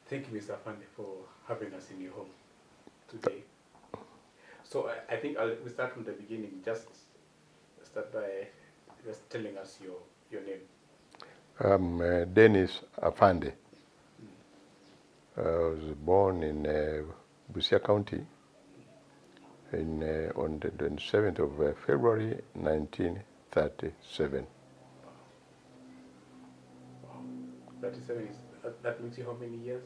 Thank you, Mr. Afande, for having us in your home today. So I think we'll start from the beginning. Just start by just telling us your name. I'm Dennis Afande. I was born in Busia County on the 27th of February 1937. Wow. 37 is, that makes you how many years?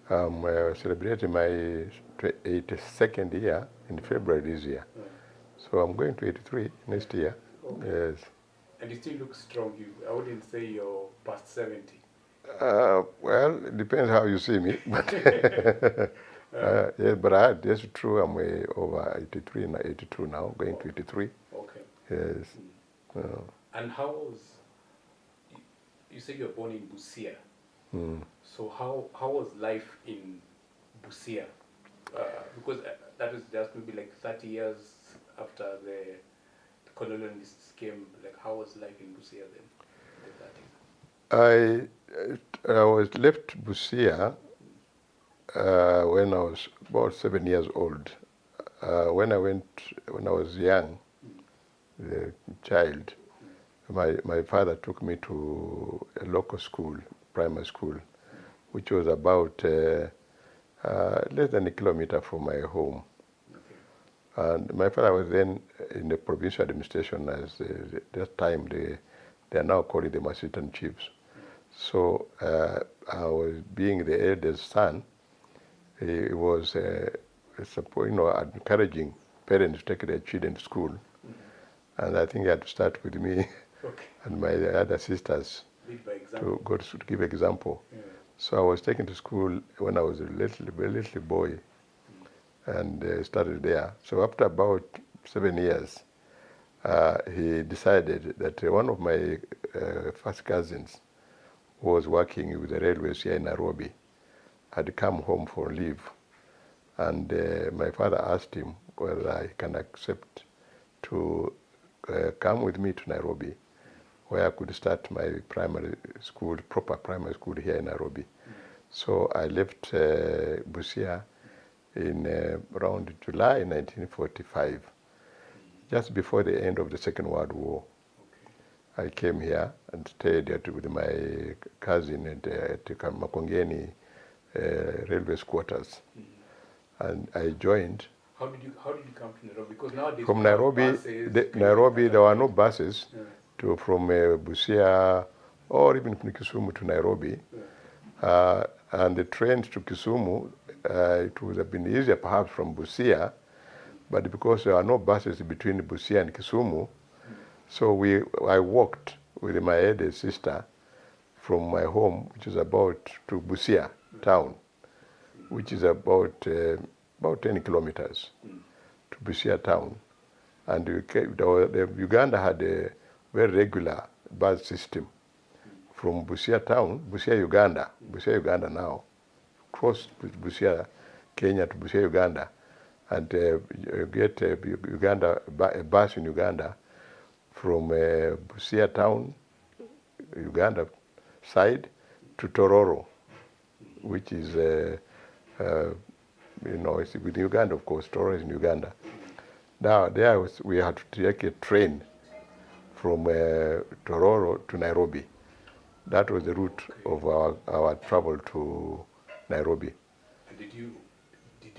I'm celebrating my 82nd year in February this year. So I'm going to 83 next year. Okay. Yes. And you still look strong. I wouldn't say you're past 70. Well, it depends how you see me. But yes, but that's true. I'm way over 83 and 82 now, going to 83. Okay. Yes. And how was, you say you're born in Busia. So how was life in Busia? Because that was just maybe like 30 years after the colonialists came. Like, how was life in Busia then? In the 30s? I was left Busia when I was about 7 years old. When I was young, the child, my father took me to a local school, primary school, which was about less than a kilometer from my home. And my father was then in the provincial administration as that time they are now calling the assistant chiefs. So I was being the eldest son. He was encouraging parents to take their children to school, and I think he had to start with me and my other sisters to go to give example. Yeah. So I was taken to school when I was a very little boy, and started there. So after about 7 years, he decided that one of my first cousins who was working with the railways here in Nairobi had come home for leave. And my father asked him whether I can accept to come with me to Nairobi, where I could start my primary school, proper primary school here in Nairobi. So I left Busia in around July 1945, just before the end of the Second World War. I came here and stayed with my cousin at Makonggeni railway quarters, and I joined. How did you come to Nairobi? Because nowadays from Nairobi, there were no buses from Busia or even from Kisumu to Nairobi. And the trains to Kisumu, it would have been easier perhaps from Busia, but because there are no buses between Busia and Kisumu, so I walked with my eldest sister from my home, which is about to Busia town, which is about 10 kilometers to Busia town. And Uganda had a very regular bus system from Busia town, Busia, Uganda now, cross Busia, Kenya to Busia, Uganda, and you get a bus in Uganda from Busia town, Uganda side, to Tororo, which is, it's with Uganda, of course. Tororo is in Uganda. Now, we had to take a train from Tororo to Nairobi. That was the route of our travel to Nairobi. And did you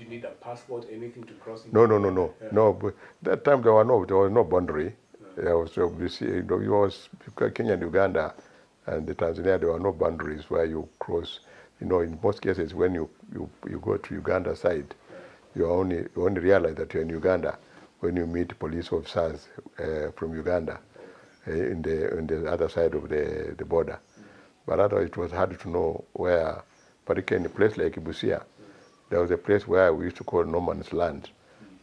need a passport, anything to cross? No. Yeah. No, but that time there was no boundary. There was Kenya and Uganda and the Tanzania. There were no boundaries where you cross. In most cases, when you go to Uganda side, you only realize that you're in Uganda when you meet police officers from Uganda in the other side of the border. But otherwise, it was hard to know where, particularly in a place like Busia, there was a place where we used to call no man's land.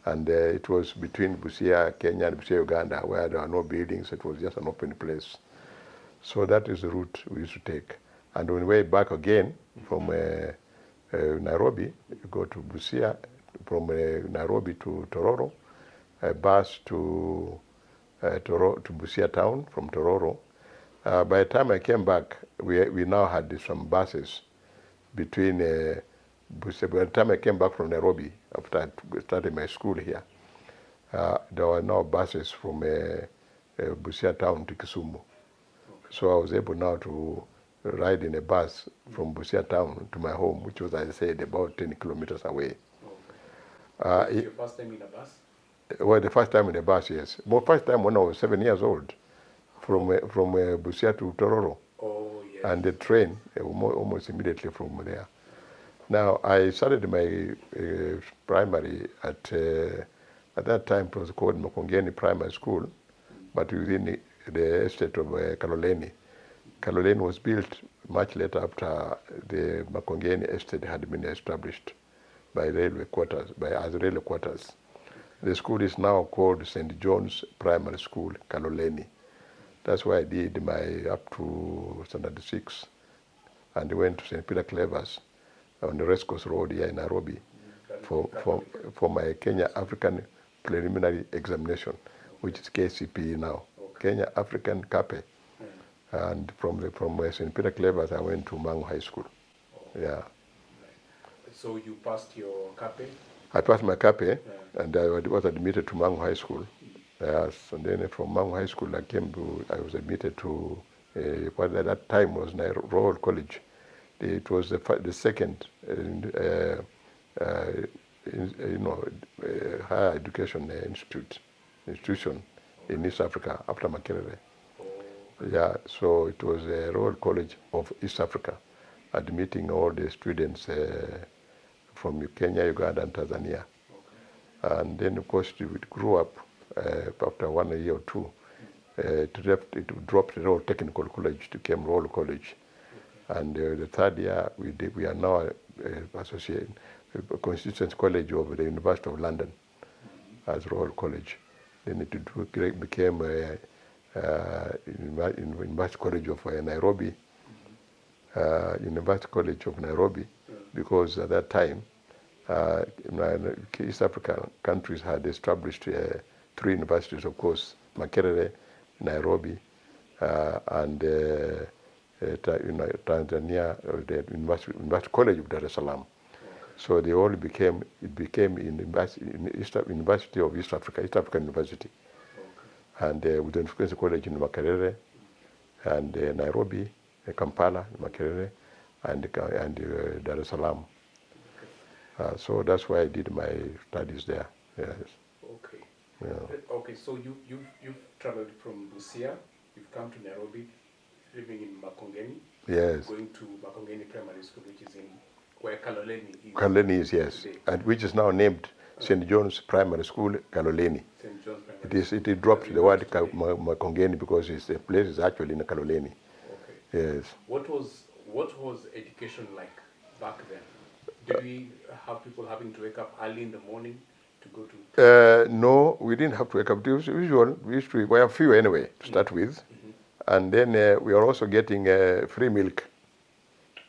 And it was between Busia, Kenya, and Busia, Uganda, where there are no buildings. It was just an open place. So that is the route we used to take. And on the way back again from Nairobi, you go to Busia, from Nairobi to Tororo, a bus to Busia town from Tororo. By the time I came back, we now had some buses between Busia. By the time I came back from Nairobi, after I started my school here, there were now buses from Busia town to Kisumu. So I was able now to ride in a bus from Busia town to my home, which was, as I said, about 10 kilometers away. Was it your first time in a bus? Well, the first time in a bus, yes. But first time when I was 7 years old, from Busia to Tororo. Oh, yes. And the train, almost immediately from there. Now, I started my primary at that time it was called Makonggeni Primary School, but within the estate of Kaloleni. Kaloleni was built much later after the Makonggeni estate had been established by railway quarters, as railway quarters. The school is now called St. John's Primary School, Kaloleni. That's where I did my up to standard 6, and went to St. Peter Clevers on the Race Course Road here in Nairobi for my Kenya African Preliminary Examination, which is KCPE now. Kenya African CAPE. And from St. Peter Clevers, I went to Mangu High School. Yeah. So you passed your CAPE? I passed my CAPE, and I was admitted to Mangu High School. Yes, and then from Mangu High School, I was admitted to what at that time was Royal College. It was the second, higher education institution in East Africa after Makerere. Yeah, so it was a Royal College of East Africa, admitting all the students from Kenya, Uganda, and Tanzania. And then, of course, it grew up after 1 year or 2. It dropped the Royal Technical College to become Royal College. And the third year, we are now associated a Constituent College of the University of London as Royal College. Then it became University College of Nairobi, University College of Nairobi, because at that time, East African countries had established 3 universities, of course, Makerere, Nairobi, and Tanzania, the University College of Dar es Salaam. So they all became University of East Africa, East African University. And with the University College in Makerere, and Nairobi, Kampala, Makerere, and Dar es Salaam. So that's why I did my studies there. Yes. Okay. Yeah. Okay. So you've traveled from Busia, you've come to Nairobi, living in Makonggeni. Yes. Going to Makonggeni Primary School, which is in where Kaloleni is. Kaloleni is, yes, and which is now named St. John's Primary School, Kaloleni. St. John's Primary School. It dropped the word Makonggeni because the place is actually in Kaloleni. Okay. Yes. What was education like back then? Did we have people having to wake up early in the morning to go to? No, we didn't have to wake up. It was usual. We were few anyway to start with, and then we are also getting free milk.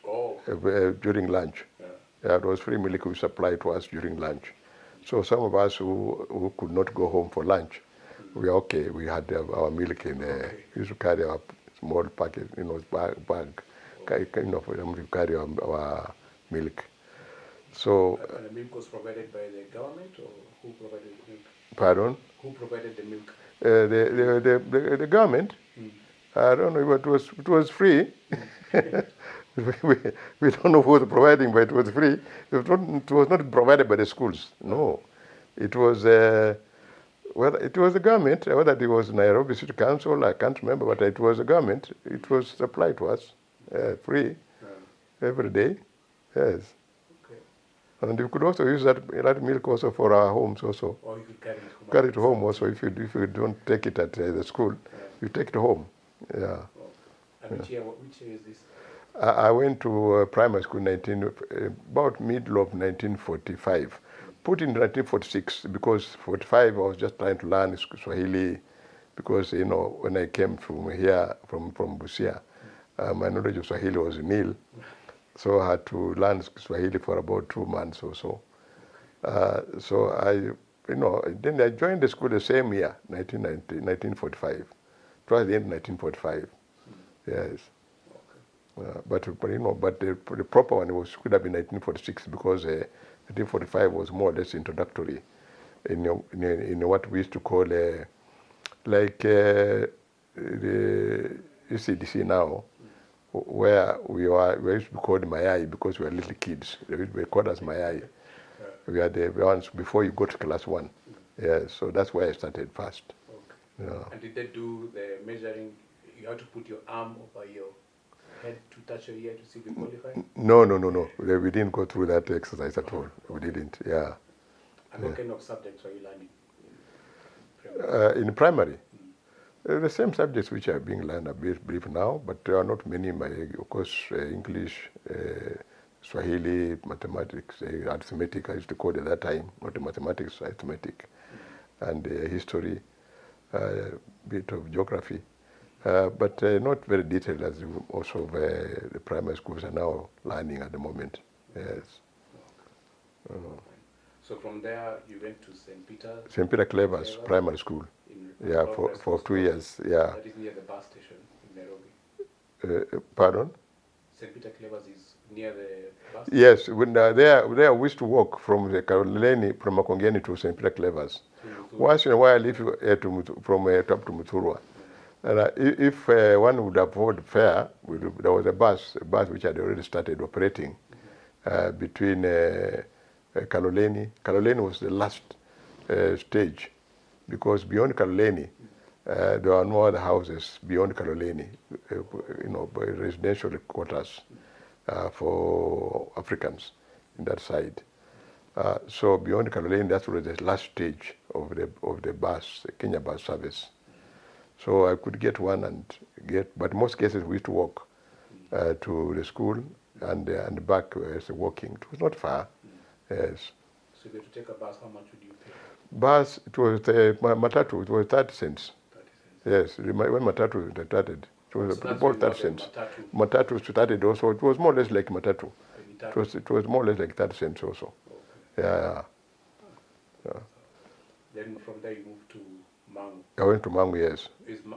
Oh. During lunch. Yeah, it was free milk we supplied to us during lunch. So some of us who could not go home for lunch, we are okay. We had our milk in. We used to carry our small packet, bag, for them to carry our milk. So. And the milk was provided by the government, or who provided the milk? Pardon? Who provided the milk? The government. I don't know, but it was free. we don't know who was providing, but it was free. It was not provided by the schools. No, it was it was the government. Whether it was Nairobi City Council, I can't remember, but it was the government. It was supplied to us free every day. Yes. Okay. And you could also use that milk also for our homes also. Or you could carry it home also. If you don't take it at the school, you take it home. Yeah. And which year is this? I went to primary school about middle of 1945. Put in 1946 because 45 I was just trying to learn Swahili because when I came from here from Busia, my knowledge of Swahili was nil, so I had to learn Swahili for about 2 months or so. So then I joined the school the same year, 1945. It was the end of 1945. Yes. But the proper one could have been 1946 because 1945 was more or less introductory in what we used to call like the ECDC now, where we used to be called Mayai because we were little kids. They used to be called as Mayai. We are the ones before you go to class 1. Yeah, so that's where I started first. Okay. Yeah. And did they do the measuring? You had to put your arm over your head to touch your ear to see if you qualify? No. We didn't go through that exercise at all. We didn't, yeah. And what kind of subjects were you learning in primary? The same subjects which are being learned a bit brief now, but there are not many. Of course, English, Swahili, mathematics, arithmetic, I used to call it at that time, not mathematics, arithmetic, and history, bit of geography, but not very detailed as also the primary schools are now learning at the moment. Yes. So from there you went to St. Peter? St. Peter Clever's primary school. Yeah, for 2 years. Yeah. That is near the bus station in Nairobi. Pardon? St. Peter Clever's is near the bus? Yes, when there we used to walk from the Kaloleni, from Makonggeni to St. Peter Clever's. Once in a while, if you from up to Muthurwa. And if one would afford fare, there was a bus which had already started operating between Kaloleni. Kaloleni was the last stage, because beyond Kaloleni, there are no other houses beyond Kaloleni, residential quarters for Africans in that side. So beyond Kaloleni, that was the last stage of the bus, the Kenya bus service. So I could get one but most cases we used to walk to the school and back as walking. It was not far. Yes. So if you had to take a bus, how much would you pay? Bus, it was matatu. It was 30 cents. 30 cents. Yes, when matatu started, it was about 30 cents. Matatu started also. It was more or less like matatu. It was more or less like 30 cents also. Okay. Yeah. Then from there you moved to Mangu. I went to Mangu, yes.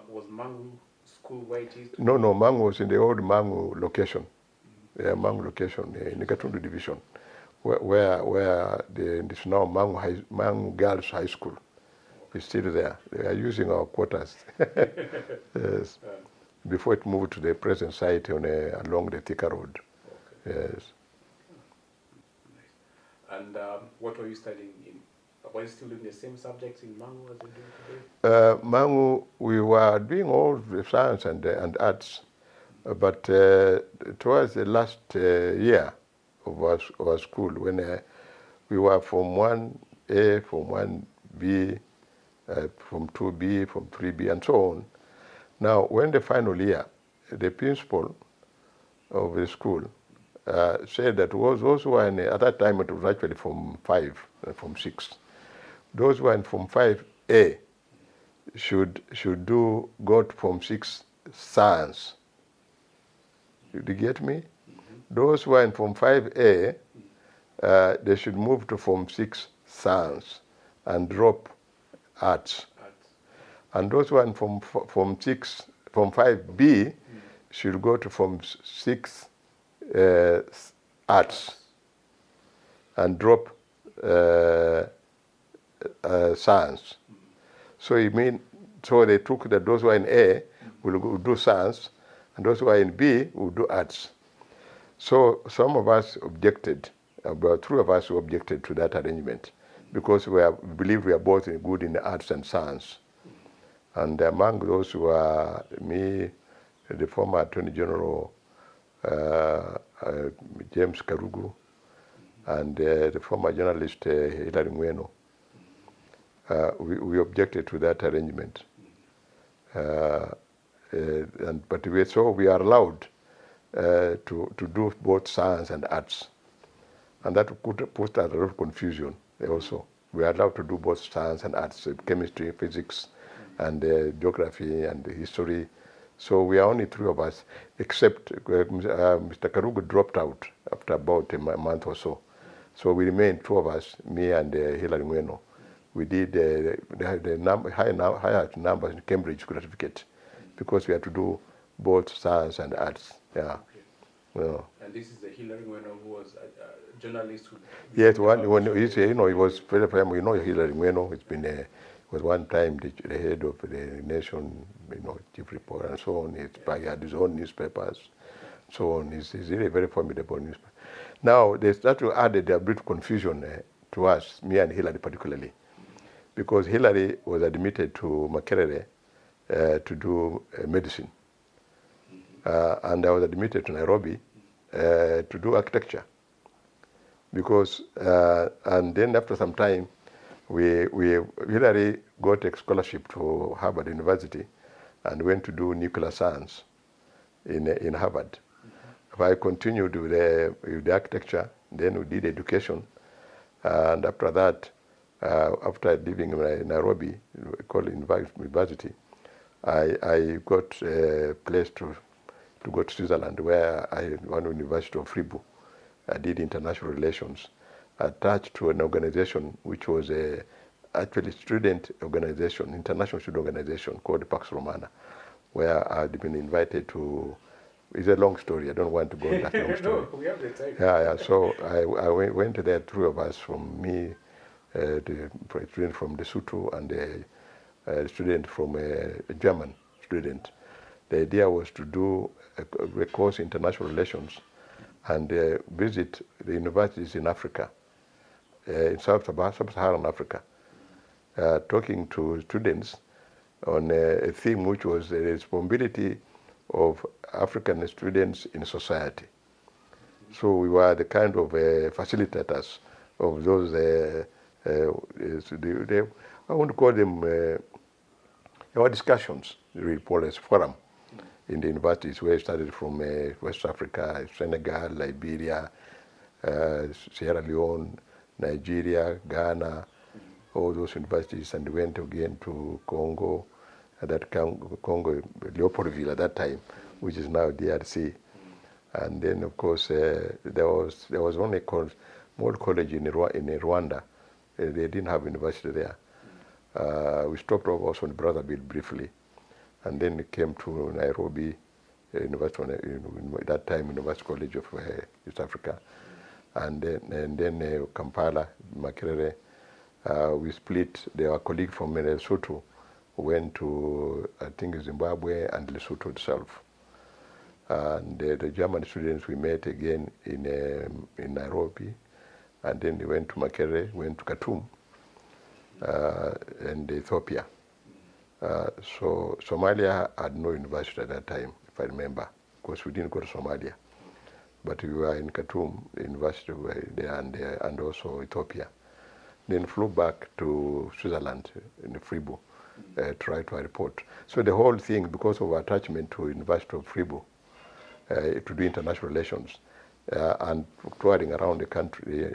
Was Mangu school where it is? No, Mangu was in the old Mangu location. Yeah, Mangu location in the Gatundu division, where this now Mangu Girls High School is still there. They are using our quarters. Yes. Before it moved to the present site along the Thika Road. Okay. Yes. And what were you studying in? Were you still doing the same subjects in Mangu as you do today? Mangu, we were doing all the science and arts, but towards the last year of our school, when we were from 1A, from 1B, from 2B, from 3B, and so on. Now, when the final year, the principal of the school said that those who were at that time it was actually from 5, from 6. Those who were in Form 5A should go to Form 6 science. Did you get me? Those who are in Form 5A, they should move to Form 6 science and drop arts. And those who are in Form 5B should go to Form 6 arts and drop science. So they took that those who are in A will do science, and those who are in B will do arts. So some of us objected, about 3 of us who objected to that arrangement, because we believe we are both good in the arts and science. And among those who are me, the former Attorney General James Karugu, and the former journalist Hilary Mweno, we objected to that arrangement. But we are allowed to do both science and arts. And that could put a lot of confusion also. We are allowed to do both science and arts, chemistry, physics, and geography and history. So we are only 3 of us, except Mr. Karugu dropped out after about a month or so. So we remained 2 of us, me and Hilary Mweno. We did the higher numbers in Cambridge certificate, because we had to do both science and arts. Yeah. Okay. No. And this is the Hillary Ngweno who was a journalist who... Yes, when he's, he was very famous. Hillary Ngweno. It's been was one time the head of the nation, chief reporter and so on. He had his own newspapers, so on. He's really very formidable newspaper. Now they start to add a bit of confusion to us, me and Hillary particularly, because Hillary was admitted to Makerere to do medicine, and I was admitted to Nairobi to do architecture. Because and then after some time, Hillary got a scholarship to Harvard University, and went to do nuclear science in Harvard. I continued with the architecture, then we did education, and after that, after leaving Nairobi, called university, I got a place to go to Switzerland, where I went to University of Fribourg. I did international relations, attached to an organization which was actually student organization, international student organization called Pax Romana, where I'd been invited to. It's a long story. I don't want to go into that long story. No, we have the time. Yeah. So I went there, three of us, from me, the student from Lesotho, and a student from a German student. The idea was to do a course in international relations and visit the universities in Africa, in sub-Saharan Africa, talking to students on a theme which was the responsibility of African students in society. So we were the kind of facilitators of those, I want to call them our discussions, the policy forum in the universities, where I started from West Africa, Senegal, Liberia, Sierra Leone, Nigeria, Ghana, all those universities, and went again to Congo, Congo, Leopoldville at that time, which is now DRC. And then, of course, there was only a small college in Rwanda. They didn't have university there. We stopped off also in Brazzaville briefly, and then it came to Nairobi University, that time University College of East Africa, and then Kampala, Makerere. We split. There were colleagues from Lesotho who went to, I think, Zimbabwe and Lesotho itself. And the German students we met again in Nairobi, and then they went to Makerere, went to Khartoum, and Ethiopia. So Somalia had no university at that time, if I remember, because we didn't go to Somalia. But we were in Khartoum, the university there, and also Ethiopia. Then flew back to Switzerland, in Fribourg, to write my report. So the whole thing, because of our attachment to University of Fribourg, to do international relations, and touring around the country,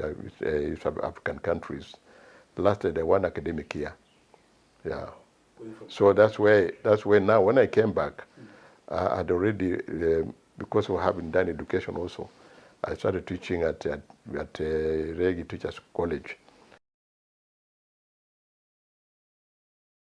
sub-African countries, lasted one academic year. Yeah. So that's where now, when I came back, I'd already, because of having done education also, I started teaching at Regi Teachers College